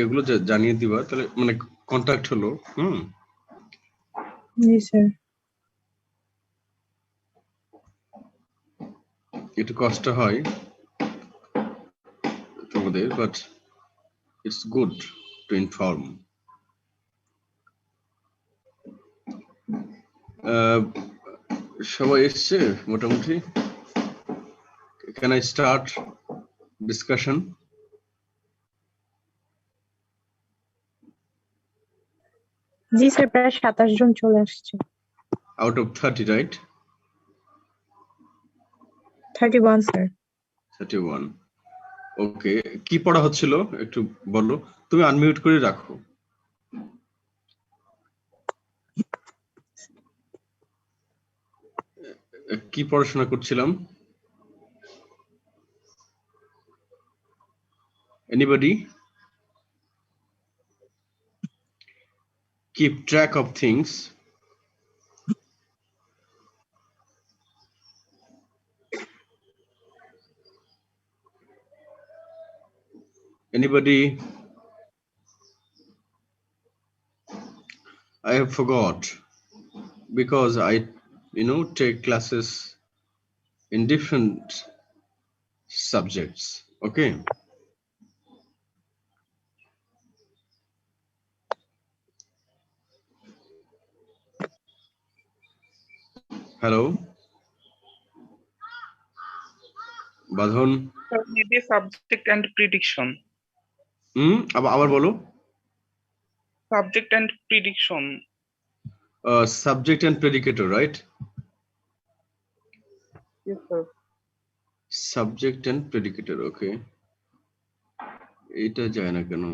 এগুলো জানিয়ে দিবা, তাহলে মানে কন্টাক্ট হলো। জি স্যার। একটু কষ্ট হয় তোমাদের, but it's good to inform. সবাই এসছে মোটামুটি? Can I start discussion? G sir, প্রায় 27 জন চলে আসছে। Out of 30, right? 31 স্যার। 31, ওকে। কি পড়া হচ্ছিল একটু বলো। তুমি আনমিউট করে রাখো। কি পড়াশোনা করছিলাম? Anybody? Keep track of things. Anybody? I have forgot, because I take classes in different subjects. Okay. Hello, Badhon. Maybe subject and prediction. আবার বলো। Subject and prediction. Subject and predicator, right? Yes, sir. Subject and predicator, okay. এটা যায় না কেন?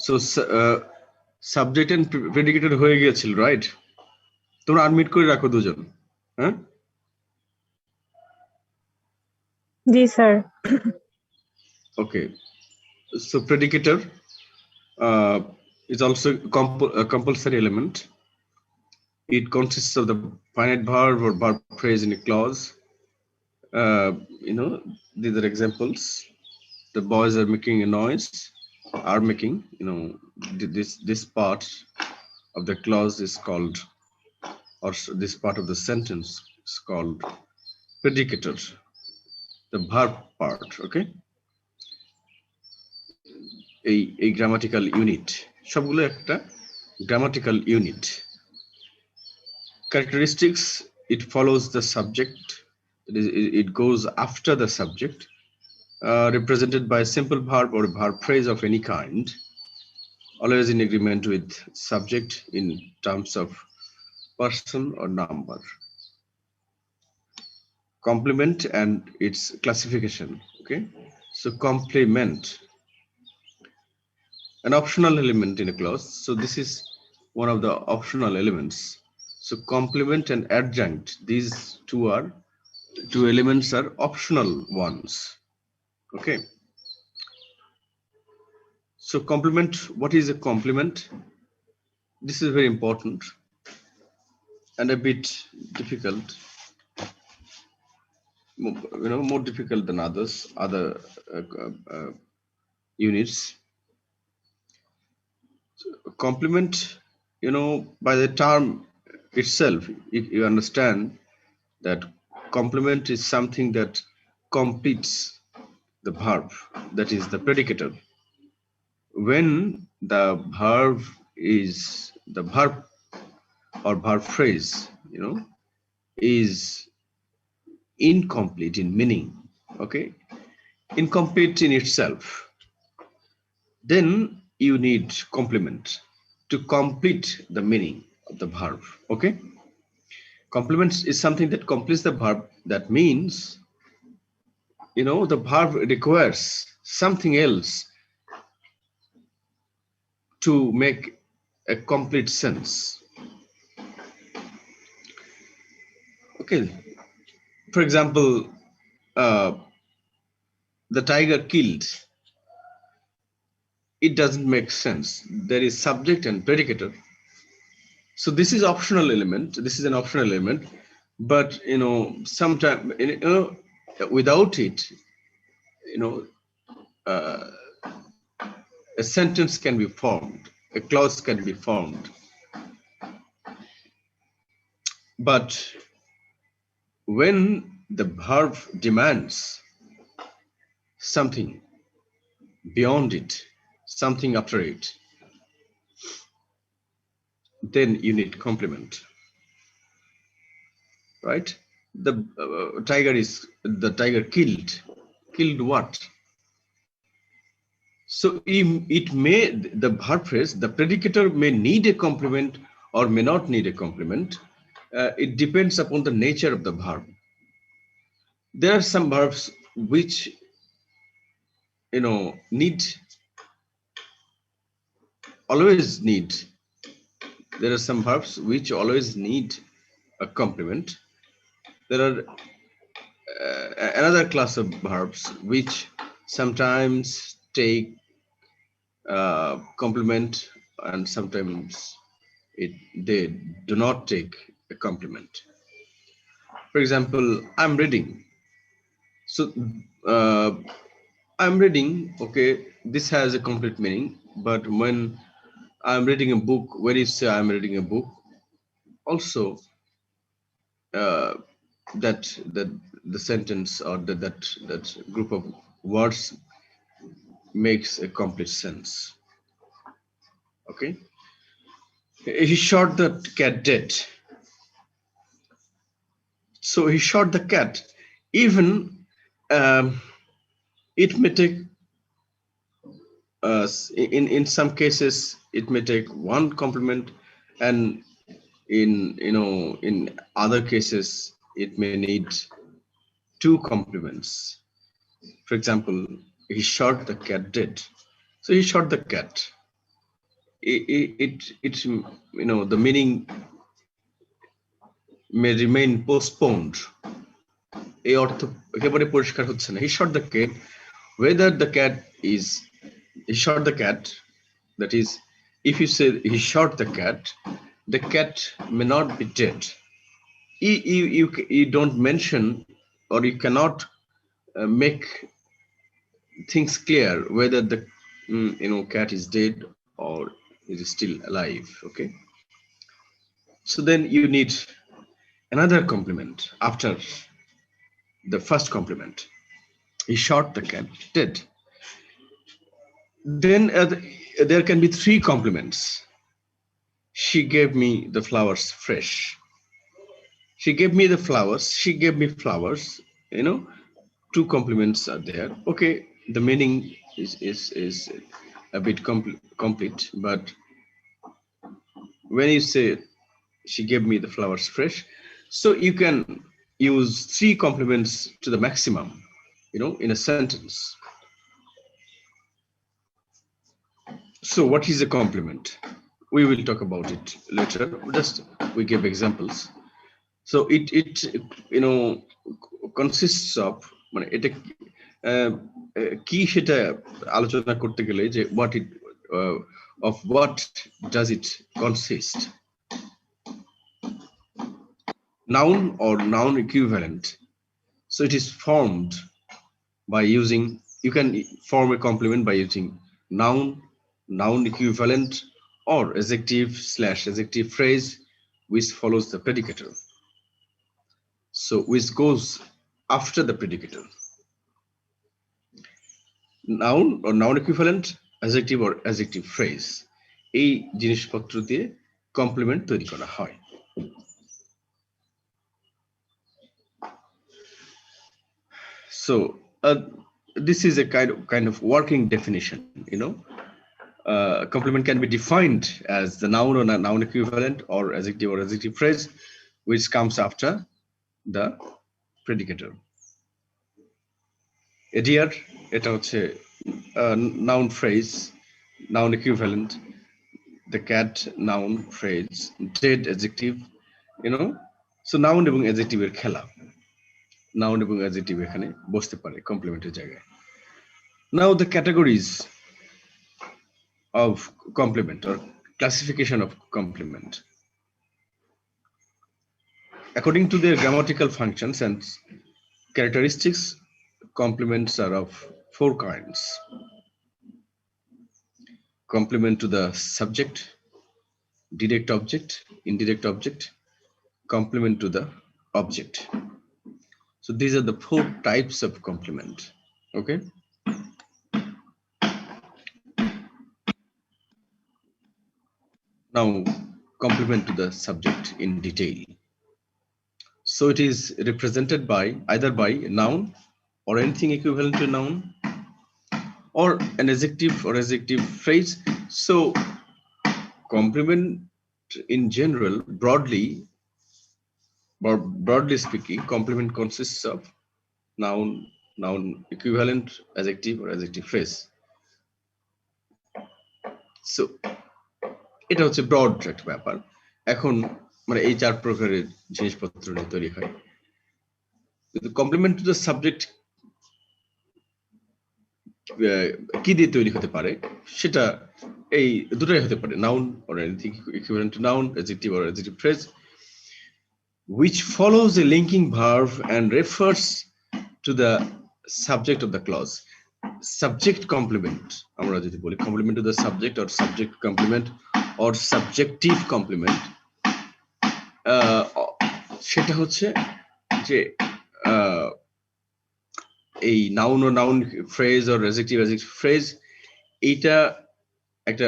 So subject and predicator হয়ে গিয়েছিল, right? তোমরা unmute করে রাখো দুজন। হ্যাঁ, জি sir. okay. So predicator is also a compulsory element. It consists of the finite verb or verb phrase in a clause. These are examples. The boys are making a noise. Are making, this part of the clause is called, or this part of the sentence is called predicator, the verb part. Okay. এই grammatical unit সবগুলো একটা grammatical unit. Characteristics: it follows the subject, it goes after the subject, represented by a simple verb or a verb phrase of any kind, always in agreement with subject in terms of person or number. Complement and its classification. Okay, so complement, an optional element in a clause. So this is one of the optional elements. So complement and adjunct, these two elements are optional ones. Okay. So complement, what is a complement? This is very important and a bit difficult, more difficult than other units. So complement, by the term itself, you understand that complement is something that completes the verb, that is the predicator. When the verb or verb phrase, is incomplete in meaning, okay, incomplete in itself, then you need complement to complete the meaning of the verb. Okay, complement is something that completes the verb. That means, the verb requires something else to make a complete sense. Okay, for example, the tiger killed. It doesn't make sense. There is subject and predicator. So this is optional element. This is an optional element, but sometimes without it, uh, a sentence can be formed, a clause can be formed. But when the verb demands something beyond it, something after it, then you need complement, right? The tiger killed what? So it may, the verb phrase, the predicator may need a complement or may not need a complement. It depends upon the nature of the verb. There are some verbs which need, always need. There are some verbs which always need a complement. There are another class of verbs which sometimes take complement, and sometimes they do not take a complement. For example, I'm reading. So I'm reading, okay, this has a complete meaning. But when I'm reading a book, when you say I'm reading a book, also that the sentence or that group of words makes a complete sense. Okay, he shot the cat dead. So he shot the cat. Even it may take in some cases it may take one complement, and in other cases it may need two complements. For example, he shot the cat dead. So he shot the cat. It the meaning may remain postponed. এই অর্থ একেবারে পরিষ্কার হচ্ছে না. He shot the cat. Whether the cat is, he shot the cat, that is, if you say he shot the cat may not be dead. You don't mention, or you cannot make things clear whether the cat is dead or is still alive. Okay, so then you need another complement after the first complement. He shot the cat dead. Then there can be three complements. She gave me the flowers fresh. She gave me the flowers. She gave me flowers. Two complements are there. Okay, the meaning is a bit complete. But when you say she gave me the flowers fresh, so you can use three complements to the maximum, in a sentence. So what is a complement? We will talk about it later. Just we give examples. So it consists of, মানে এটা কি সেটা আলোচনা করতে গেলে যে of what does it consist? Noun or noun equivalent. So it is formed by using, you can form a complement by using noun equivalent, or adjective/adjective phrase which follows the predicator. So which goes after the predicator. Noun or noun equivalent, adjective or adjective phrase, এই জিনিসপত্র দিয়ে complement তৈরি করা হয়. So this is a kind of working definition. complement can be defined as the noun or noun equivalent or adjective phrase which comes after the predicator. A deer, এটা হচ্ছে noun phrase, noun equivalent. The cat, noun phrase. Dead, adjective. So noun এবং adjective এর খেলা, noun এবং adjective এখানে বসতে পারে কমপ্লিমেন্টের জায়গায়। Now the categories of complement or classification of complement. According to their grammatical functions and characteristics, complements are of 4 kinds. Complement to the subject, direct object, indirect object, complement to the object. So these are the 4 types of complement. Okay. Now, complement to the subject in detail. So it is represented by either by a noun or anything equivalent to a noun or an adjective or adjective phrase. So complement in general, broadly speaking, complement consists of noun equivalent, adjective or adjective phrase. So এটা হচ্ছে broad একটা ব্যাপার। এখন মানে এই 4 প্রকারের জিনিসপত্র নিয়ে তৈরি হয়। কমপ্লিমেন্ট টু দ্য সাবজেক্ট কি দিয়ে তৈরি হতে পারে সেটা এই দুটোই হতে পারে, noun or anything equivalent to noun, adjective or adjective phrase which follows a linking verb and refers to the subject of the clause. Subject complement, আমরা যদি বলি complement to the subject or subject complement or subjective complement, সেটা হচ্ছে যে এই noun ও noun phrase or adjective phrase এইটা একটা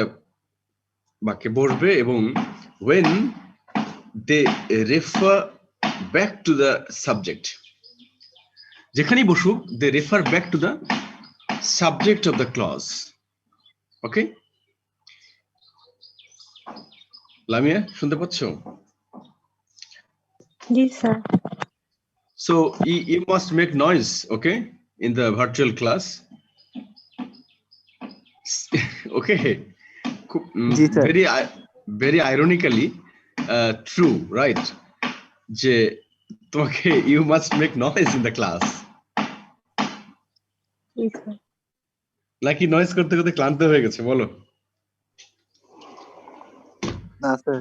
বাক্যে বসবে এবং when they refer back to the subject, যেখানেই বসুক they refer back to the subject of the clause. Okay, Lamia শুনতে পাচ্ছ? জি sir. So you must make noise, okay, in the virtual class. Okay. Very ironically true, right? যে তোমাকে you must make noise in the class. G sir. নাকি noise করতে করতে ক্লান্ত হয়ে গেছে বলো? না স্যার।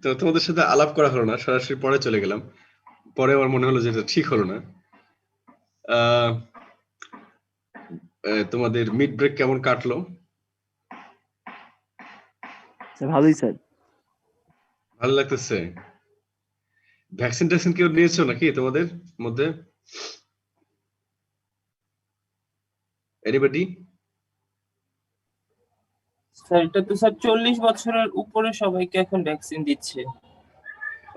তো তোমাদের সাথে আলাপ করা হলো না, সরাসরি পরে চলে গেলাম। পরে আমার মনে হলো যে এটা ঠিক হলো না। তোমাদের মিড ব্রেক কেমন কাটলো? স্যার ভালোই স্যার। ভালো লাগতেছে? ভ্যাকসিন কেউ নিয়েছো নাকি তোমাদের মধ্যে? এনিবডি? স্যার এটা তো স্যার 40 বছরের উপরে সবাইকে এখন ভ্যাকসিন দিচ্ছে।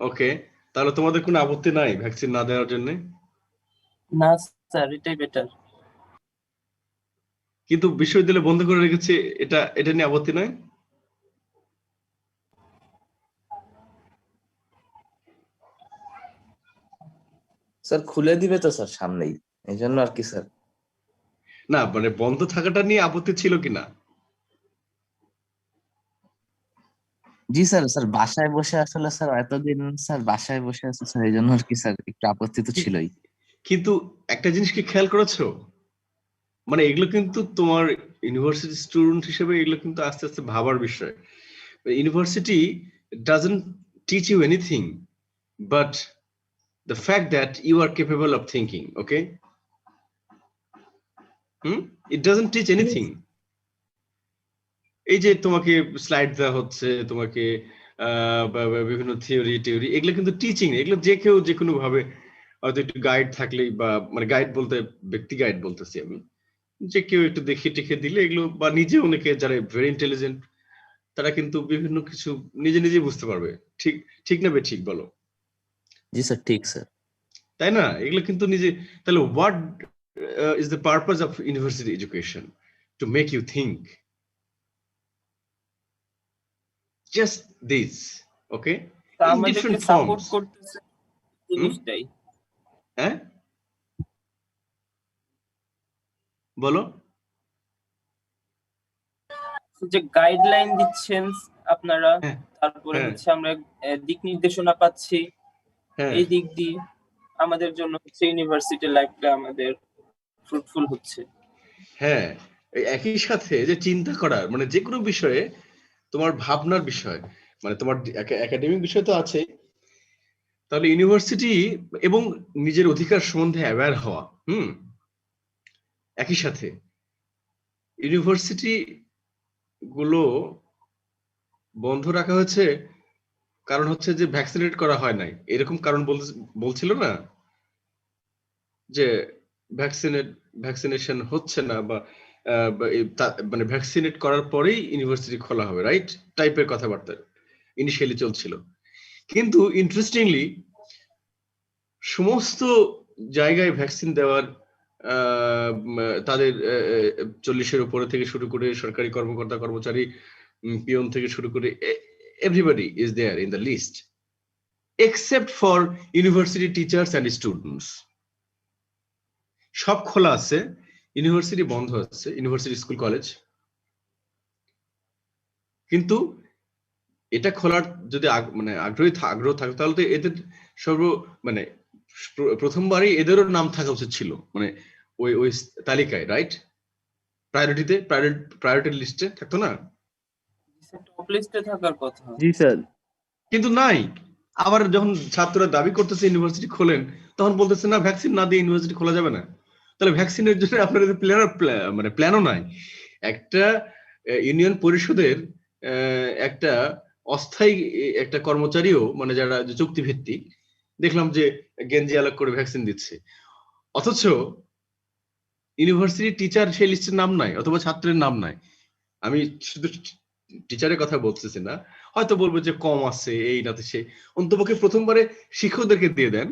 ওকে, তাহলে তোমাদের কোনো আপত্তি নাই ভ্যাকসিন না দেওয়ার জন্য? না স্যার, এটাই বেটার। কিন্তু বিশ্ববিদ্যালয় বন্ধ করে রেখেছে, এটা নিয়ে আপত্তি নাই? স্যার খুলে দিবে তো স্যার সামনেই, এই জন্য আর কি স্যার। না মানে বন্ধ থাকাটা নিয়ে আপত্তি ছিল কিনা? জি স্যার, স্যার বাসায় বসে আসলে স্যার এতদিন স্যার বাসায় বসে আছে স্যার, এই জন্য আর কি স্যার একটু আপত্তি তো ছিলই। কিন্তু একটা জিনিস কি খেয়াল করেছো, মানে এগুলো কিন্তু তোমার ইউনিভার্সিটি স্টুডেন্ট হিসেবে এগুলো কিন্তু আস্তে আস্তে ভাবার বিষয়। University doesn't teach you anything but the fact that you are capable of thinking. Okay, it doesn't teach anything. এই যে তোমাকে স্লাইড দেওয়া হচ্ছে, তোমাকে বিভিন্ন থিওরি এগুলো কিন্তু টিচিং, এগুলো যে কেউ যে কোনো ভাবে হয়তো একটু গাইড থাকলেই, বা মানে গাইড বলতে ব্যক্তি গাইড বলতেছি আমি, যে কেউ একটু দেখিয়ে টিখে দিলে এগুলো, বা নিজে অনেকে যারা ভেরি ইন্টেলিজেন্ট তারা কিন্তু বিভিন্ন কিছু নিজে বুঝতে পারবে। ঠিক না ঠিক বলো? জি স্যার, ঠিক স্যার। তাই না? এগুলো কিন্তু নিজে। তাহলে what is the purpose of university education? to make you think. Just this, okay? তা In আমাদেরকে different সাপোর্ট forms. করতেছে জিনিসটাই। হ্যাঁ বলো। যে গাইডলাইন দিচ্ছেন আপনারা, হ্যাঁ তারপরে হ্যাঁ হচ্ছে আমরা দিক নির্দেশনা পাচ্ছি, হ্যাঁ এই দিক দিয়ে আমাদের জন্য হচ্ছে ইউনিভার্সিটি লাইফটা আমাদের ফ্রুটফুল হচ্ছে। হ্যাঁ, এই একই সাথে যে চিন্তা করার মানে যে কোনো বিষয়ে তোমার ভাবনার বিষয়, মানে তোমার একাডেমিক বিষয় তো আছে, তাহলে ইউনিভার্সিটি এবং নিজের অধিকার সম্বন্ধে অ্যাওয়্যার হওয়া, একই সাথে ইউনিভার্সিটি গুলো বন্ধ রাখা হয়েছে কারণ হচ্ছে যে ভ্যাকসিনেট করা হয় নাই, এরকম কারণ বলছিল না যে ভ্যাকসিনেশন হচ্ছে না বা মানে ভ্যাকসিনেট করার পরেই ইউনিভার্সিটি খোলা হবে, রাইট টাইপের কথাবার্তা ইনিশিয়ালি চলছিল। কিন্তু ইন্টারেস্টিংলি সমস্ত জায়গায় ভ্যাকসিন দেওয়ার তাদের 40-এর উপরে থেকে শুরু করে সরকারি কর্মকর্তা কর্মচারী, পিয়ন থেকে শুরু করে everybody is there in the list except for university teachers and students. সব খোলা আছে, ইউনিভার্সিটি বন্ধ আছে, ইউনিভার্সিটি স্কুল কলেজ। কিন্তু এটা খোলার যদি মানে আগ্রহ থাকতো তাহলে তো এদের মানে প্রথমবারই এদেরও নাম থাকা উচিত ছিল, মানে ওই তালিকায়, রাইট? প্রায়োরিটি লিস্টে থাকতো না? টপ লিস্টে থাকার কথা। জি স্যার। কিন্তু নাই। আবার যখন ছাত্ররা দাবি করতেছে ইউনিভার্সিটি খোলেন, তখন বলতেছে না, ভ্যাকসিন না দিয়ে ইউনিভার্সিটি খোলা যাবে না। তাহলে ভ্যাকসিনের জন্য আপনাদের মানে প্ল্যানও নাই। একটা ইউনিয়ন পরিষদের একটা অস্থায়ী একটা কর্মচারীও, মানে যারা চুক্তিভিত্তিক, দেখলাম যে গেঞ্জি আলাগ করে ভ্যাকসিন দিচ্ছে, অথচ ইউনিভার্সিটি টিচার সেই লিস্টের নাম নাই অথবা ছাত্রের নাম নাই। আমি শুধু টিচারের কথা বলতেছি না, হয়তো বলবো যে কম আছে এই নাতে সে, অন্তপক্ষে প্রথমবারে শিক্ষকদেরকে দিয়ে দেন,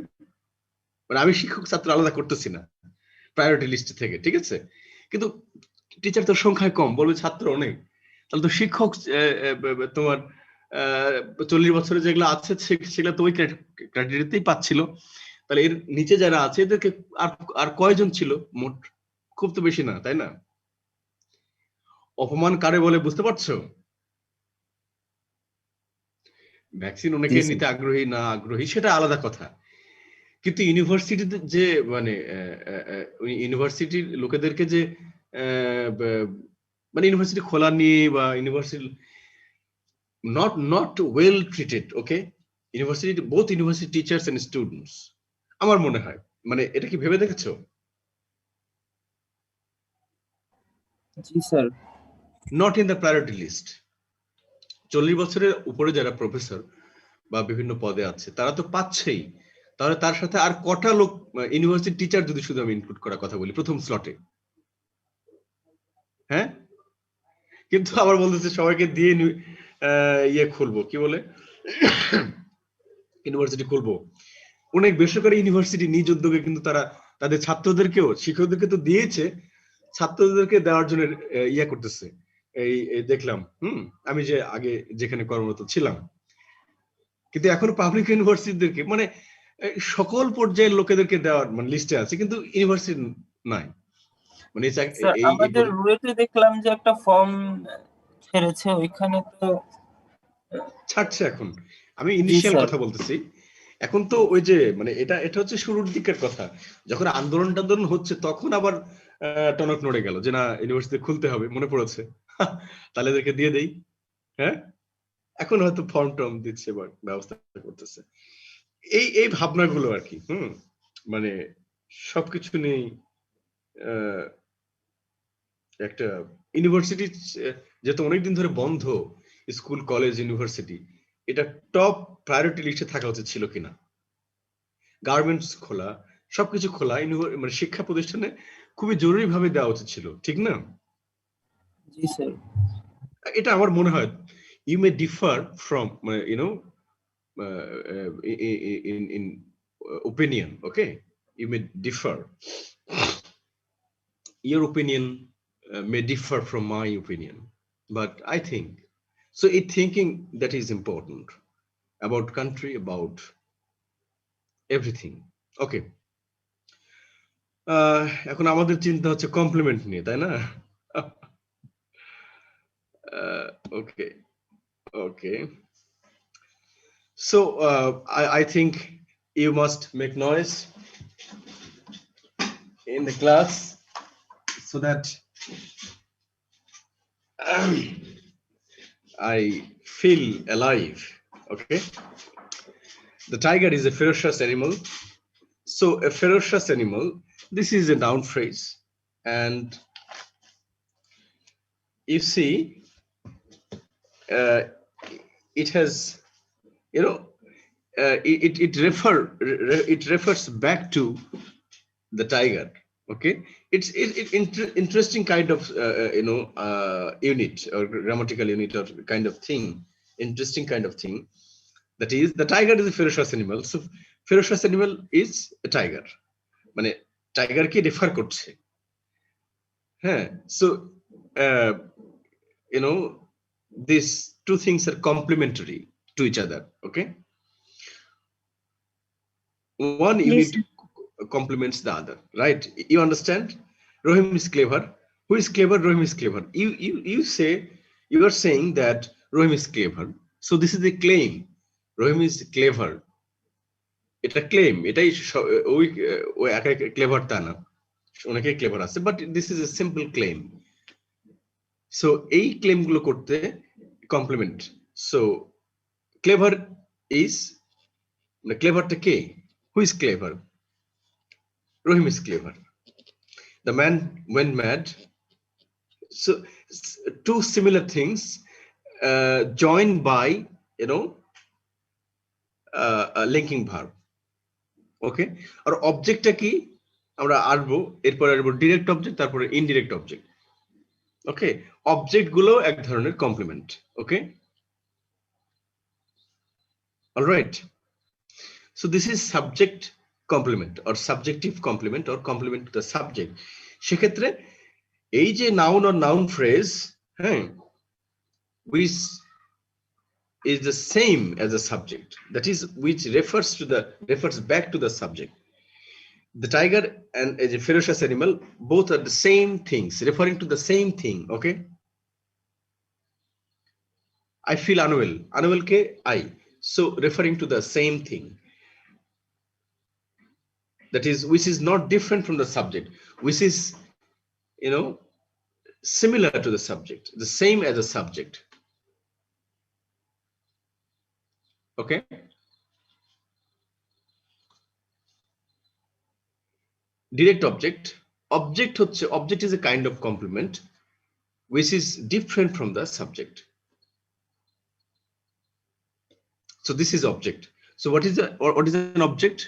মানে আমি শিক্ষক ছাত্র আলাদা করতেছি না প্রায়োরিটি লিস্ট থেকে, ঠিক আছে? কিন্তু টিচার তোর সংখ্যায় কম, বলবে ছাত্র অনেক, তাহলে তো শিক্ষক তোমার 40 বছরে যেগুলো আছে সেগুলো তো ওই ক্রাইটেরিয়াতেই পাচ্ছিল। তাহলে এর নিচে যারা আছে এদেরকে আর কয়জন ছিল মোট? খুব তো বেশি না, তাই না? অপমান কারে বলে বুঝতে পারছো? ভ্যাকসিন অনেকে নিতে আগ্রহী না আগ্রহী সেটা আলাদা কথা, কিন্তু ইউনিভার্সিটিতে যে মানে ইউনিভার্সিটির লোকেদেরকে যে মানে ইউনিভার্সিটি খোলা নিয়ে বা university not well treated, okay? University, both university teachers and students, আমার মনে হয়, মানে এটা কি ভেবে দেখেছো? জি sir. Not in the priority list. 40 বছরের উপরে যারা প্রফেসর বা বিভিন্ন পদে আছে তারা তো পাচ্ছেই, তাহলে তার সাথে আর কটা লোক ইউনিভার্সিটি টিচার যদি শুধু আমি ইনক্লুড করার কথা বলি প্রথম স্লটে, হ্যাঁ? কিন্তু আবার বলতেছে সবাইকে দিয়ে ইয়ে খুলবো, কি বলে, ইউনিভার্সিটি খুলবো। অনেক বেসরকারি ইউনিভার্সিটি নিজ উদ্যোগে কিন্তু তারা তাদের ছাত্রদেরকেও, শিক্ষকদেরকে তো দিয়েছে, ছাত্রদেরকে দেওয়ার জন্য ইয়ে করতেছে। এই দেখলাম, আমি যে আগে যেখানে কর্মরত ছিলাম, কিন্তু এখন পাবলিক ইউনিভার্সিটিদেরকে, মানে সকল পর্যায়ের লোকেদেরকে দেওয়ার মানে লিস্টে আছে, কিন্তু ইউনিভার্সিটি নাই। মানে আমাদের রুয়েটে দেখলাম যে একটা ফর্ম ছেড়েছে, ওইখানে তো ছাড়ছে এখন। আমি ইনিশিয়াল কথা বলতেছি, এখন তো ওই যে মানে এটা হচ্ছে শুরুর দিকের কথা, যখন আন্দোলন হচ্ছে তখন আবার টনক নড়ে গেল যে না ইউনিভার্সিটি খুলতে হবে, মনে পড়েছে, তাহলে এদেরকে দিয়ে দেই। হ্যাঁ, এখন হয়তো ফর্ম টর্ম দিচ্ছে বা ব্যবস্থা করতেছে। এই ভাবনাগুলো আর কি, মানে সবকিছু নেই। একটা ইউনিভার্সিটি যেহেতু অনেকদিন ধরে বন্ধ, স্কুল কলেজ ইউনিভার্সিটি, এটা টপ প্রায়োরিটি লিস্টে থাকা উচিত ছিল কিনা? গার্মেন্টস খোলা, সবকিছু খোলা, মানে শিক্ষা প্রতিষ্ঠানে খুবই জরুরি ভাবে দেওয়া উচিত ছিল, ঠিক না? জি স্যার। এটা আমার মনে হয়। ইউ মে ডিফার ফ্রম, মানে YONO in opinion, okay? You may differ. Your opinion may differ from my opinion, but I think so. It thinking that is important about country, about everything. Okay. এখন আমাদের চিন্তা হচ্ছে complement নিয়ে, তাই না? Okay. Okay. So I think you must make noise in the class so that I feel alive. Okay. The tiger is a ferocious animal. So a ferocious animal, this is a noun phrase, and you see it has, you know, it refers back to the tiger. Okay, it's interesting kind of unit or grammatical unit or kind of thing, interesting kind of thing. That is, the tiger is a ferocious animal. So ferocious animal is a tiger. মানে tiger কে refer করছে. হ্যাঁ, so these two things are complementary to each other. Okay, one unit complements the other, right? You understand? Rohim is clever. Who is clever? Rohim is clever. You are saying that Rohim is clever. So this is a claim. Rohim is clever. It's a claim. Etai ওই একা clever তা না, অনেকে clever আছে, but this is a simple claim. So এই claim গুলো করতে complement. So clever is clever টা কে? Who is clever? Rohim is clever. The man went mad. So two similar things joined by a linking verb. Okay, আর অবজেক্টটা কি আমরা আসবো, এরপর আসবো direct object, তারপরে ইনডিরেক্ট অবজেক্ট। ওকে, অবজেক্ট গুলো এক ধরনের complement. Okay, alright. So this is subject complement or subjective complement or complement to the subject. সেক্ষেত্রে এই যে noun or noun phrase, হ্যাঁ, which is the same as a subject, that is, which refers back to the subject. The tiger and a ferocious animal, both are the same things, referring to the same thing. Okay, I feel unwell. Unwell ke I, so referring to the same thing. That is, which is not different from the subject, which is similar to the subject, the same as a subject. Okay, direct object is a kind of complement which is different from the subject. So this is object. So what is an object?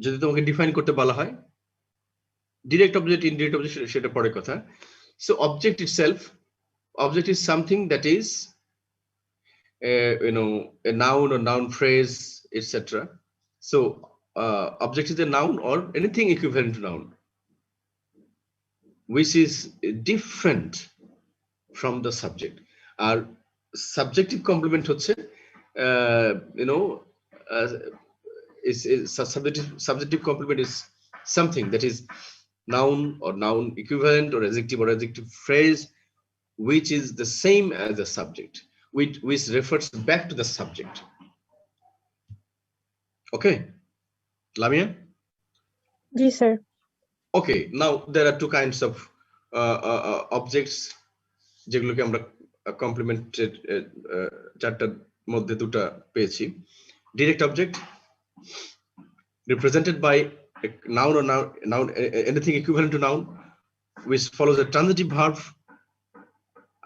যদি তোমাকে define করতে বলা হয়, direct object, indirect object, সেটা পরে কথা। So object itself, object is something that is a noun or noun phrase, etc. So object is a noun or anything equivalent to noun which is different from the subject. Our subjective complement হচ্ছে subjective complement is something that is noun or noun equivalent or adjective phrase which is the same as the subject, which refers back to the subject. Okay, Lamia? Yes, sir. Okay, now there are two kinds of objects যেগুলোকে আমরা complimented চারটার মধ্যে দুটো পেয়েছি। Direct object represented by a noun or noun anything equivalent to noun which follows a transitive verb.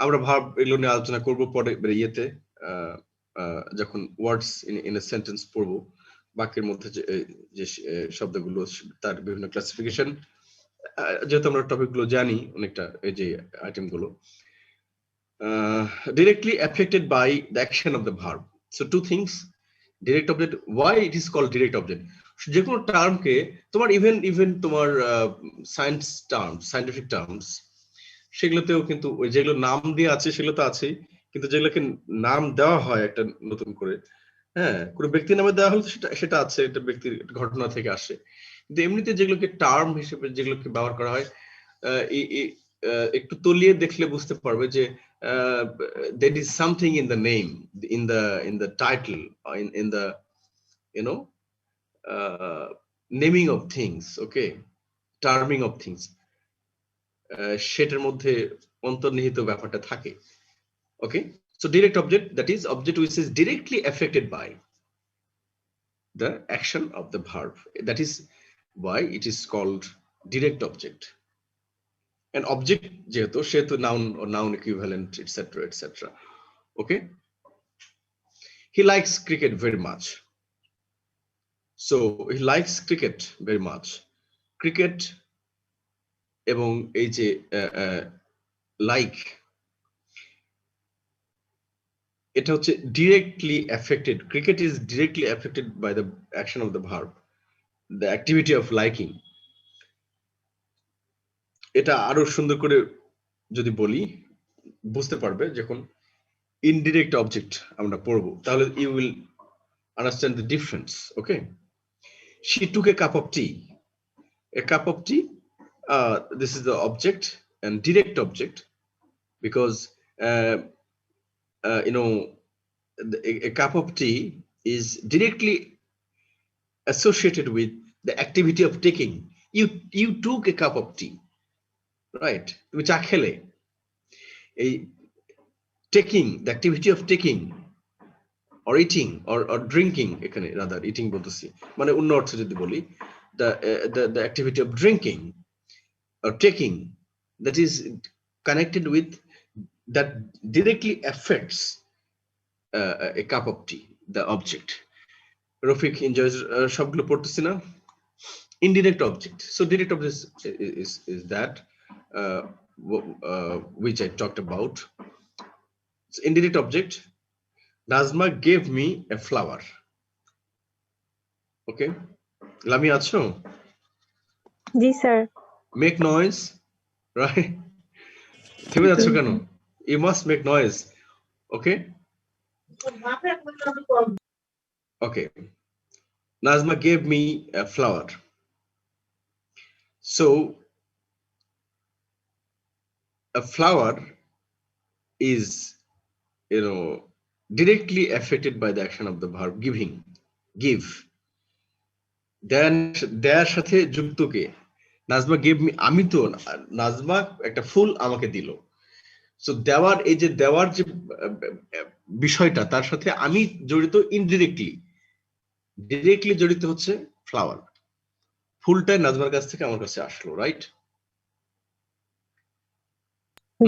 আমরা verb এগুলো নিয়ে আলোচনা করব পরে ইয়েতে, যখন ওয়ার্ডস ইন এ সেন্টেন্স পড়বো, বাক্যের মধ্যে যে শব্দগুলো তার বিভিন্ন ক্লাসিফিকেশন, যেহেতু আমরা টপিকগুলো জানি অনেকটা, এই যে আইটেমগুলো directly affected by the action of the verb. So two things, direct object, why it is called direct object? যে কোনো টার্মকে তোমার ইভেন তোমার সায়েন্টিফিক টার্মস সেগুলোতেও কিন্তু ওই যেগুলো নাম দিয়ে আছে সেগুলো তো আছেই, কিন্তু যেগুলোকে নাম দেওয়া হয় একটা নতুন করে, হ্যাঁ, কোনো ব্যক্তির নামে দেওয়া হলে সেটা সেটা আছে, এটা ব্যক্তির ঘটনা থেকে আসে। কিন্তু এমনিতে যেগুলোকে টার্ম হিসেবে যেগুলোকে ব্যবহার করা হয়, একটু তলিয়ে দেখলে বুঝতে পারবে যে there is something in the name, in the title, in the you know naming of things, okay, terming of things, সেটার মধ্যে অন্তর্নিহিত ব্যাপারটা থাকে। Okay, so direct object, that is object which is directly affected by the action of the verb, that is why it is called direct object. An object যেহেতু সেহেতু noun or noun equivalent, etc, etc. Okay, he likes cricket very much, so he likes cricket very much. Cricket এবং এই যে like, এটা হচ্ছে directly affected. Cricket is directly affected by the action of the verb, the activity of liking. এটা আরো সুন্দর করে যদি বলি বুঝতে পারবে যখন ইনডিরেক্ট অবজেক্ট আমরা পড়বো, তাহলে you will understand the difference. Okay, she took a cup of tea. A cup of tea, this is the object and direct object, because you know, a cup of tea is directly associated with the activity of taking. You took a cup of tea, right? তুমি চা খেলে, এই taking, the activity of taking or eating or drinking, এখানে rather eating বলতেছি, মানে অন্য অর্থে যদি বলি, the activity of drinking or taking, that is connected with, that directly affects a cup of tea, the object. Rafik enjoys সবগুলো পড়তেছি না। Indirect object, so direct object is that which I talked about. So indirect object, Nazma gave me a flower. Okay, Lami acho? G sir. Make noise, right? থেমে যাচ্ছ কেন? You must make noise. Okay, okay. Nazma gave me a flower. So a flower is, you know, directly affected by the action of the verb giving, give. Then দেয়ার সাথে যুক্ত কে? Nazma gave me, আমি তো, নাজমা একটা ফুল আমাকে দিল, সো দেওয়ার, এই যে দেওয়ার যে বিষয়টা, তার সাথে আমি জড়িত ইনডিরেক্টলি, ডিরেক্টলি জড়িত হচ্ছে ফ্লাওয়ার। ফুলটা নাজমার কাছ থেকে আমার কাছে আসলো, রাইট?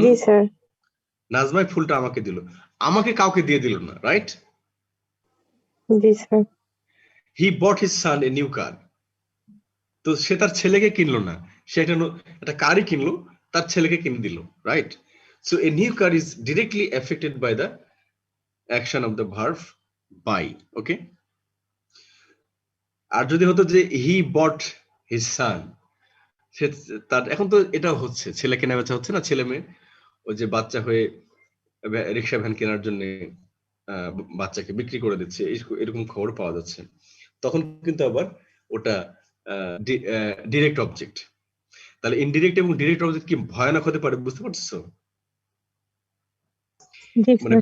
জি স্যার। নাজমাই ফুলটা আমাকে দিল, আমাকে কাউকে দিয়ে দিল না, রাইট? জি sir. He bought his son a new car, তো সে তার ছেলেকে কিনলো না, সে একটা কারই কিনলো, তার ছেলেকে কিনে দিল, right? So a new car is directly affected by the action of the verb by. Okay, আর যদি হতো যে হি বট হিজ সান, তার এখন তো এটা হচ্ছে, ছেলে কেনা বেচা হচ্ছে না, ছেলে মেয়ে ওই যে বাচ্চা হয়ে রিক্সা ভ্যান কেনার জন্য বাচ্চাকে বিক্রি করে দিচ্ছে, এরকম খবর পাওয়া যাচ্ছে, তখন কিন্তু আবার ওটা ডিরেক্ট অবজেক্ট। তাহলে ইনডিরেক্ট এবং ডিরেক্ট অবজেক্ট কি ভয়ানক হতে পারে, বুঝতে পারছো? মানে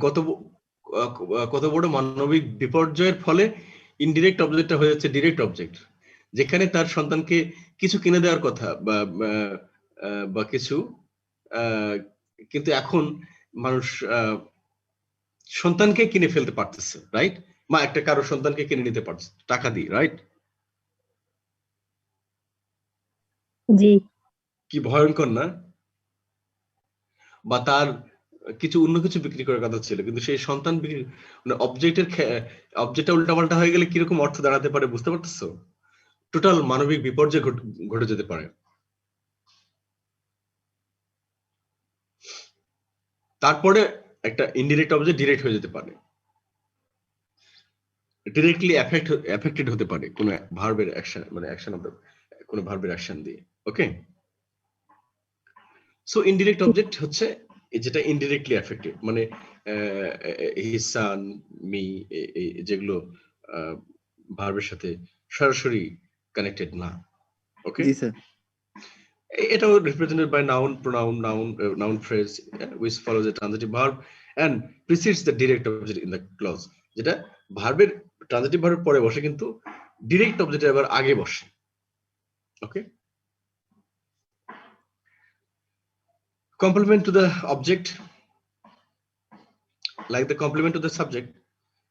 কত বড় মানবিক বিপর্যয়ের ফলে ইনডিরেক্ট অবজেক্টটা হয়ে যাচ্ছে ডিরেক্ট অবজেক্ট, যেখানে তার সন্তানকে কিছু কিনে দেওয়ার কথা বা কিছু, কিন্তু এখন মানুষ সন্তানকে কিনে ফেলতে পারতেছে, রাইট? মা একটা কারো সন্তানকে কিনে নিতে পারছে টাকা দিয়ে, রাইট? জি। কি ভয়ঙ্কর না? বা তার কিছু অন্য কিছু বিক্রি করার কথা ছিল, কিন্তু সেই সন্তান বিক্রি, মানে অবজেক্টটা উল্টাপাল্টা হয়ে গেলে কিরকম অর্থ দাঁড়াতে পারে, বুঝতে পারতেছো? টোটাল মানবিক বিপর্যয় ঘটে যেতে পারে। তারপরে একটা ইনডিরেক্ট অবজেক্ট ডিরেক্ট হয়ে যেতে পারে। ডিরেক্টলি এফেক্টেড হতে পারে কোনো ভার্বের অ্যাকশন মানে অ্যাকশন অফ দ্য কোনো ভার্বের অ্যাকশন দিয়ে। ওকে, সো ইনডিরেক্ট অবজেক্ট হচ্ছে যেটা ইনডিরেক্টলি এফেক্টেড, মানে হিজ সান, মি, যেগুলো ভার্বের সাথে সরাসরি কানেক্টেড না। ওকে, জি স্যার। এটাও represented by noun, pronoun, noun phrase which follows a transitive verb and precedes the direct object in the clause, যেটা ভার্বের ট্রানজিটিভ ভার্বের পরে বসে কিন্তু ডিরেক্ট অবজেক্ট আবার আগে বসে। ওকে, complement to the object like the complement to the subject.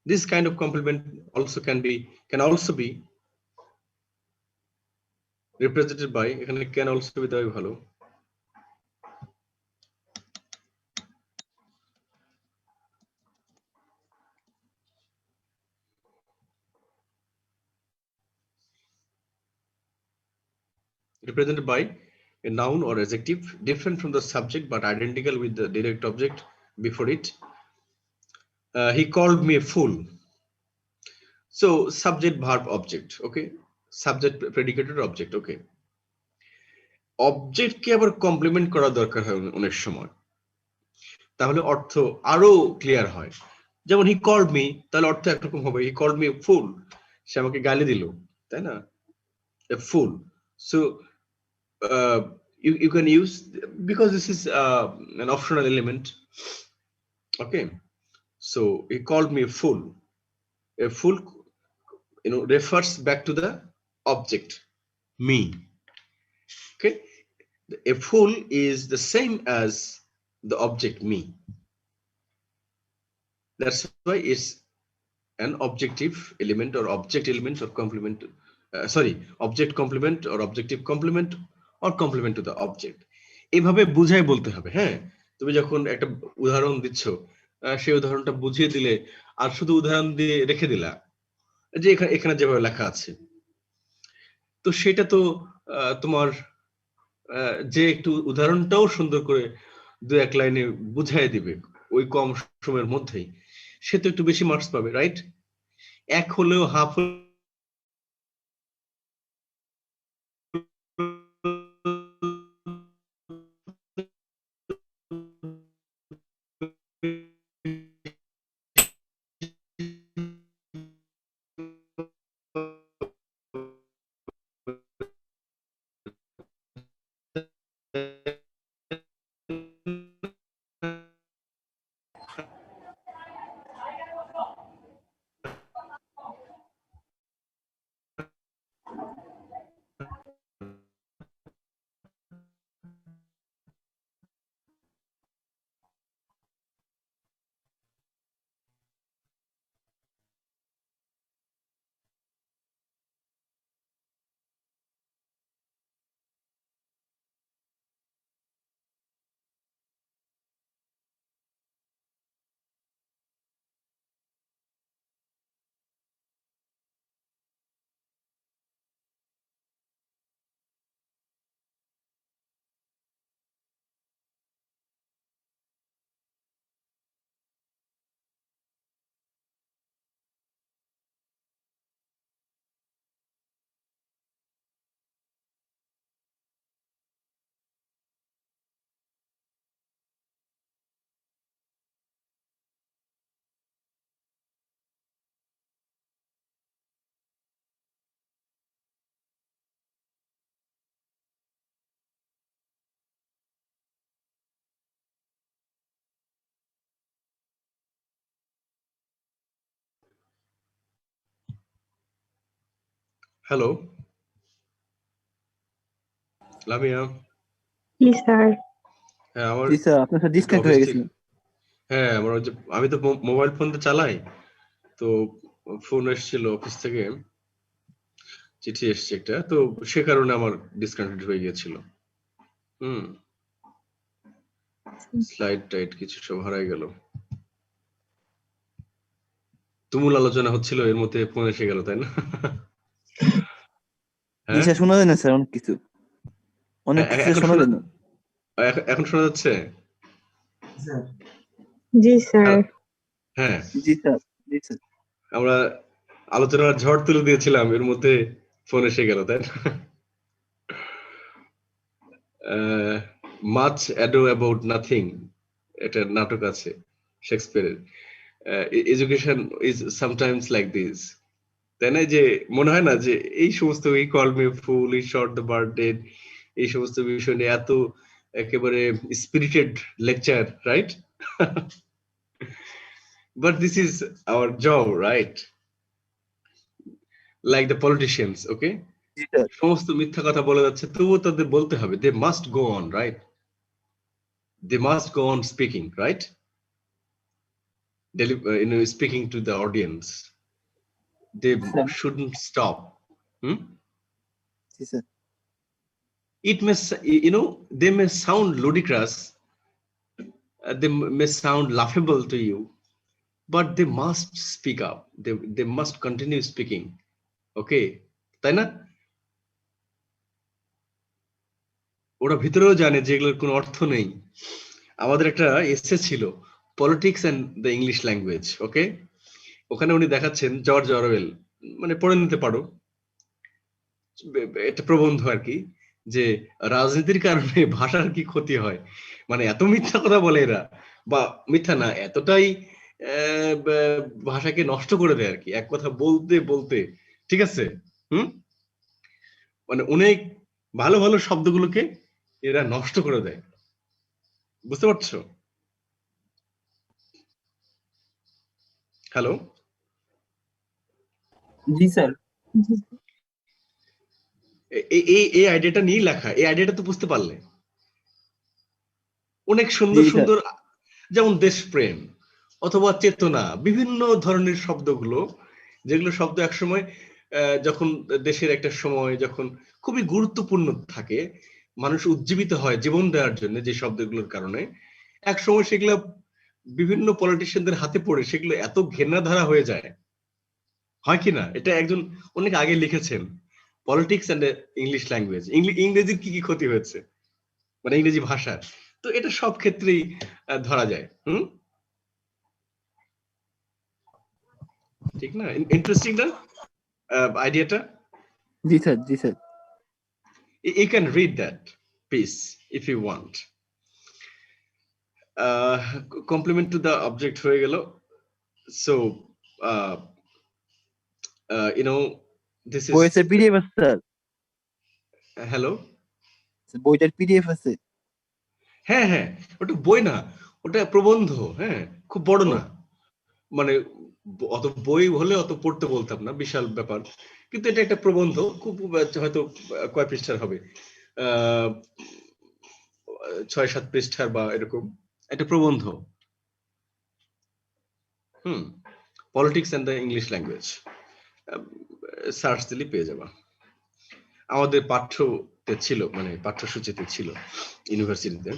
This kind of complement also can also be represented by, এখানে can also be দেওয়াই ভালো, represented by a noun or adjective different from the subject but identical with the direct object before it. He called me a fool. So subject, verb, object. Okay, subject, predicated, object. Okay, object কে আবার complement করা দরকার হয় অনেক সময়, তাহলে অর্থ আরো ক্লিয়ার হয়। যেমন হি কল্ড মি, তাহলে অর্থ একরকম হবে, হি কল্ড মি ফুল, সে আমাকে গালি দিল, তাই না, a fool. So you can use, because this is an optional element. Okay, so he called me a fool. A fool, refers back to the object me. Okay, a fool is the same as the object me. That's why it's an objective element or object element or complement, object complement or objective complement or complement to the object. এইভাবে বুঝাই বলতে হবে। হ্যাঁ, তুমি যখন একটা উদাহরণ দিচ্ছ, সেই উদাহরণটা বুঝিয়ে দিলে আর শুধু উদাহরণ দিয়ে রেখে দিলা যে এখানে যেভাবে লেখা আছে, তো সেটা তো তোমার যে একটু উদাহরণটাও সুন্দর করে দু এক লাইনে বুঝাই দিবে ওই কম সময়ের মধ্যেই, সে তো একটু বেশি মার্কস পাবে, রাইট? এক হলেও হাফ হ্যালো লামিয়া। জি স্যার। হ্যাঁ, আমার জি স্যার, আপনার সাথে ডিসকানেক্ট হয়ে গেছিল। হ্যাঁ, আমার ওই যে আমি তো মোবাইল ফোন চালাই, তো ফোন এসেছিল অফিস থেকে, চিঠি এসছে একটা, তো সে কারণে আমার ডিসকানেক্টেড হয়ে গিয়েছিল। স্লাইড টাইট কিছু সব হারাই গেল, তুমুল আলোচনা হচ্ছিল, এর মধ্যে ফোন এসে গেল, তাই না? জি স্যার, শোনা যায় না স্যার, অনেক কিছু শোনা যায় না। এখন শোনা যাচ্ছে? জি স্যার। হ্যাঁ, জি স্যার, জি স্যার। আলোচনার ঝড় তুলে দিয়েছিলাম, এর মধ্যে ফোন এসে গেল, তাই না? মাচ অ্যাডো অ্যাবাউট নাথিং, একটা নাটক আছে শেক্সপিয়ারের। Education is sometimes like this, তাই না? যে মনে হয় না যে এই সমস্ত এই কল মি ফুল, এই শর্ট দ্য বার্থডে, এই সমস্ত বিষয় নিয়ে এত একেবারে spirited lecture, right? But this is our job, right? Like the politicians, okay? জি স্যার। সমস্ত মিথ্যা কথা বলে যাচ্ছে, তবুও তাদের বলতে হবে, they must go on, right? They must go on speaking, right? Speaking to the audience, they Sir. shouldn't stop. জি sir. It may, they may sound ludicrous, they may sound laughable to you, but they must speak up. They must continue speaking. Okay, তাই না? ওরা ভিতরেও জানে যে এগুলোর কোনো অর্থ নেই। আমাদের একটা এসে ছিল, politics and the English language, okay? ওখানে উনি দেখাচ্ছেন জর্জ অরওয়েল, মানে পড়ে নিতে পারো, একটা প্রবন্ধ আর কি, যে রাজনীতির কারণে ভাষার কি ক্ষতি হয়। মানে এত মিথ্যা কথা বলে এরা, বা মিথ্যা না, এতটাই ভাষাকে নষ্ট করে দেয় আর কি, এক কথা বলতে বলতে, ঠিক আছে? মানে অনেক ভালো ভালো শব্দগুলোকে এরা নষ্ট করে দেয়, বুঝতে পারছো? হ্যালো, জি স্যার। এই আইডিয়াটা নিয়ে লেখা, এই আইডিয়াটা তো বুঝতে পারলে? অনেক সুন্দর জি স্যার। সুন্দর, যেমন দেশপ্রেম অথবা চেতনা, বিভিন্ন ধরনের শব্দগুলো, যেগুলো শব্দ একসময় যখন দেশের একটা সময় যখন খুবই গুরুত্বপূর্ণ থাকে, মানুষ উজ্জীবিত হয় জীবন দেওয়ার জন্য, যে শব্দগুলোর কারণে এক সময় সেগুলো বিভিন্ন পলিটিশিয়ানদের হাতে পড়ে সেগুলো এত ঘেন্নাধারা হয়ে যায়, হয় কি না? এটা একজন অনেক আগে লিখেছেন, পলিটিক্স এন্ড ইংলিশ ল্যাঙ্গুয়েজ, ইংরেজির কি কি ক্ষতি হয়েছে, মানে ইংরেজি ভাষা। তো এটা সব ক্ষেত্রেই ধরা যায়। ঠিক না? ইন্টারেস্টিং না আইডিয়াটা? জি স্যার। জি sir. You can read that piece if you want. Complement to the object হয়ে গেল। So this is বইয়ের পিডিএফ আছে স্যার। হ্যালো, বইটার পিডিএফ আছে। হ্যাঁ হ্যাঁ, ওটা বই না, ওটা প্রবন্ধ। হ্যাঁ, খুব বড় না, মানে অত বই হলে অত পড়তে বলতাম না, বিশাল ব্যাপার, কিন্তু এটা একটা প্রবন্ধ, খুব হয়তো কয় পৃষ্ঠার হবে, 6-7 পৃষ্ঠার বা এরকম একটা প্রবন্ধ। Politics and the English language, search দিলে পেয়ে যাবা। আমাদের পাঠ্যতে ছিল, মানে পাঠ্যসূচিতে ছিল ইউনিভার্সিটিতে।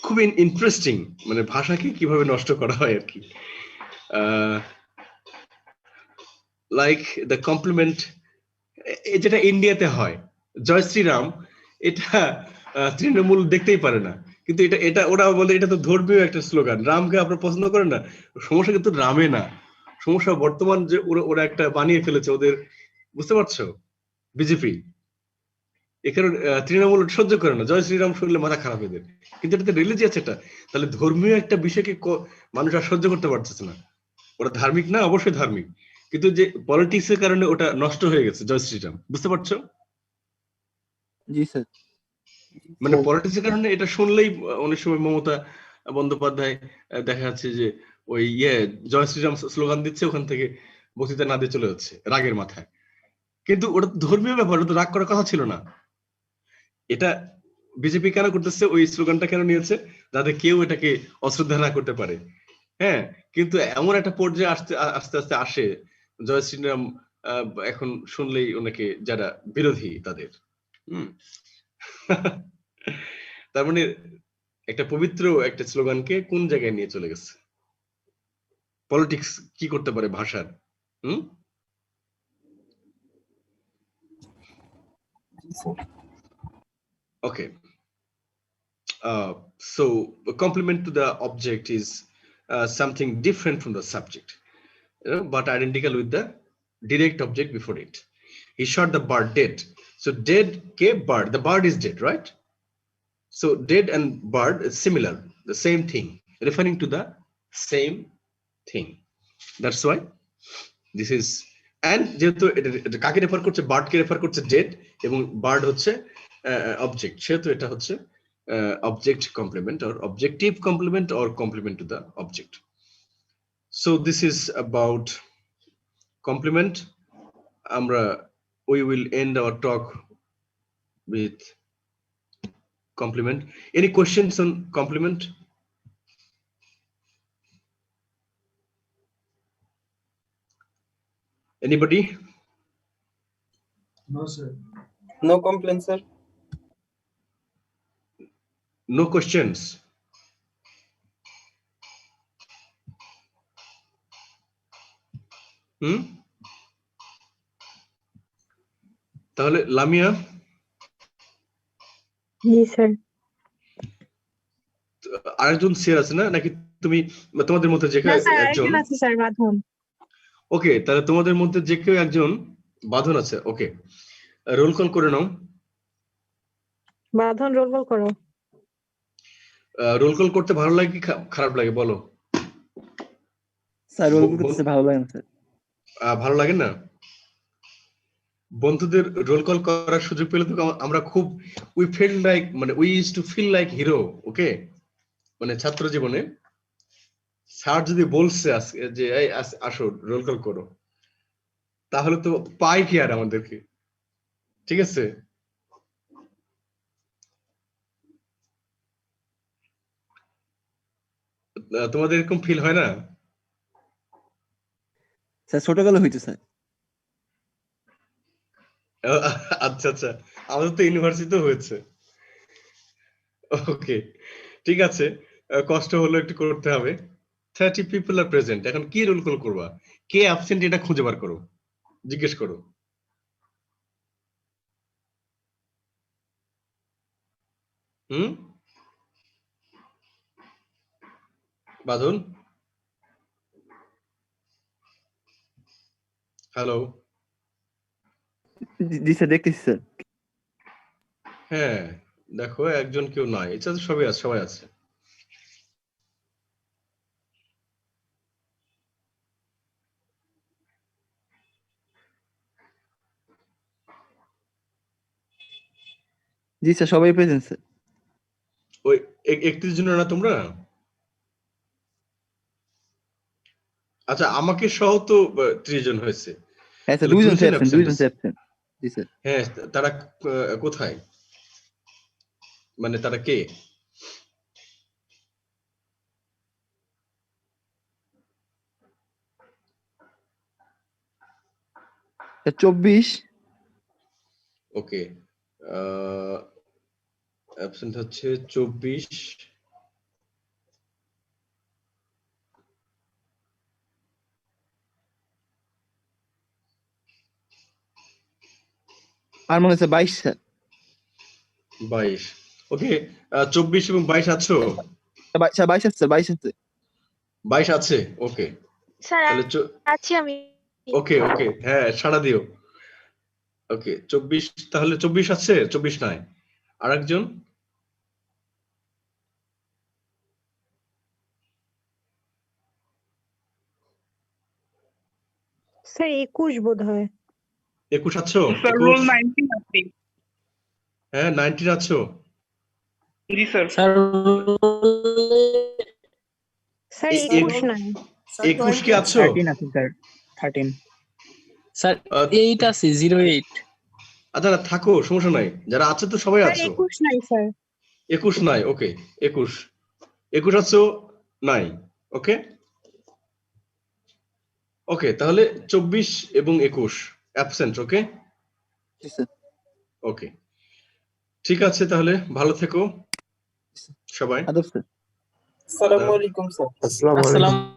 খুব ইন্টারেস্টিং, মানে ভাষাকে কিভাবে নষ্ট করা হয় আর কি। লাইক দ্য কমপ্লিমেন্ট, যেটা ইন্ডিয়াতে হয়, জয় শ্রীরাম, এটা তৃণমূল দেখতেই পারে না, কিন্তু এটা এটা ওরা বলে এটা তো ধর্মীয় একটা স্লোগান, রামকে আপনারা পছন্দ করেন না। সমস্যা কিন্তু রামে না, সমস্যা বর্তমান যে ওরা একটা বানিয়ে ফেলেছে ওদের, বুঝতে পারছো? বিজেপি এখানে তৃণমূল সহ্য করে না, জয় শ্রীরাম শুনলে মাথা খারাপ এদের, কিন্তু এটাতে রিলিজিয়াস, এটা তাহলে ধর্মীয় একটা বিষয়কে মানুষ আর সহ্য করতে পারতেছে না। ওরা ধার্মিক না, অবশ্যই ধার্মিক, কিন্তু যে পলিটিক্স এর কারণে ওটা নষ্ট হয়ে গেছে জয় শ্রীরাম, বুঝতে পারছো? জি স্যার। মানে পলিটিক্স এর কারণে এটা শুনলেই অনেক সময় মমতা বন্দ্যোপাধ্যায় দেখা যাচ্ছে যে ওই জয় শ্রীরাম স্লোগান দিচ্ছে, ওখান থেকে বক্তৃতা না দিয়ে চলে যাচ্ছে রাগের মাথায়, কিন্তু ওটা ধর্মীয় ব্যাপার, ওটা রাগ করার কথা ছিল না। এটা বিজেপি কেন করতেছে, ওই স্লোগানটা কেন নিয়েছে, যাতে কেউ এটাকে অশ্রদ্ধা না করতে পারে। হ্যাঁ, কিন্তু এমন একটা পর্যায়ে আস্তে আস্তে আস্তে আসে, জয় শ্রীরাম এখন শুনলেই অনেকে যারা বিরোধী তাদের, তার মানে একটা পবিত্র একটা স্লোগানকে কোন জায়গায় নিয়ে চলে গেছে। পলিটিক্স কি করতে পারে ভাষার। Okay. So a complement to the object is something different from the subject. but identical with the direct object before it. He shot the bird dead. So dead, bird. The bird is dead, right? So dead and bird is similar, the same thing, referring to the same thing. That's why this is, and যেহেতু এটা কাকে refer করছে, bird কে refer করছে dead, এবং bird হচ্ছে object, সেহেতু এটা হচ্ছে object complement or objective complement or complement to the object. So this is about complement. We will end our talk with complement. Any questions on complement? Anybody? No complaint, sir. No questions? তাহলে লামিয়া, জি sir. আরেকজন sir আছে না, নাকি তুমি তোমাদের মধ্যে যে কেউ না স্যার, একজন? আরেকজন আছে স্যার, বাঁধন। ওকে, তাহলে তোমাদের মধ্যে যে কেউ একজন বাঁধন আছে। ওকে, রোল কল করে নাও। বাঁধন, রোল কল করো। রোল কল করতে ভালো লাগে কি খারাপ লাগে বলো? স্যার রোল করতে ভালো লাগে না স্যার। ভালো লাগে না? বন্ধুদের রোল কল করার সুযোগ পেলে তো আমরা খুব উই ফিল লাইক, মানে we use to feel like hero. Okay, মানে ছাত্র জীবনে স্যার যদি বলছে আজকে যে এই আসো রোল কল করো, তাহলে তো পাই কি আর আমাদেরকে, ঠিক আছে? তোমাদের এরকম ফিল হয় না? স্যার ছোটবেলা হইতো স্যার। আচ্ছা আচ্ছা, আমাদের তো ইউনিভার্সিটিতে হয়েছে। ওকে, ঠিক আছে, কষ্ট হলো একটু করতে হবে। 30 পিপল আর প্রেজেন্ট। এখন কি রোল কল করবা? কে অ্যাবসেন্ট এটা খুঁজে বার করো, জিজ্ঞেস করো। বাঁধন, হ্যালো। জি স্যার, দেখতেছি স্যার। হ্যাঁ দেখো, একজন কেউ নাই, এটা তো সবাই আছে, সবাই আছে। জি স্যার, সবাই প্রেজেন্ট স্যার। ওই 31 জনের না তোমরা? আচ্ছা, আমাকে সহ তো 30 জন হয়েছে। হ্যাঁ স্যার, দুইজন স্যার অ্যাবসেন্ট, দুইজন স্যার অ্যাবসেন্ট। জি স্যার। হ্যাঁ, তারা কোথায়, মানে তারা কে? স্যার 24। ওকে, অ্যাবসেন্ট হচ্ছে 24। আর মনে হচ্ছে 22 স্যার। 22। ওকে, 24 এবং 22 আছো? স্যার 22 আছে স্যার, 22 আছে। 22 আছে, ওকে। স্যার তাহলে আছি আমি। ওকে ওকে, হ্যাঁ সাড়া দিও। ওকে, 24, তাহলে 24 আছে, 24 নাই। আরেকজন? স্যার 21 বোধহয়। 21 আছো? স্যার রোল 19 আছে। হ্যাঁ 19 আছো? জি স্যার। স্যার 21 নাই। 21 কি আছো? 13 আছে স্যার, 13 স্যার, 8 আছে, 08। আচ্ছা না, থাকো, সমস্যা নাই, যারা আছে তো সবাই স্যার আছো। 21 নাই স্যার। 21 নাই, ওকে। 21 আছো? নাই, ওকে ওকে। তাহলে 24 এবং 21 অ্যাবসেন্ট, ওকে জি স্যার। ওকে, ঠিক আছে, তাহলে ভালো থেকো সবাই। আদব স্যার। আসসালামু আলাইকুম স্যার। আসসালামু আলাইকুম।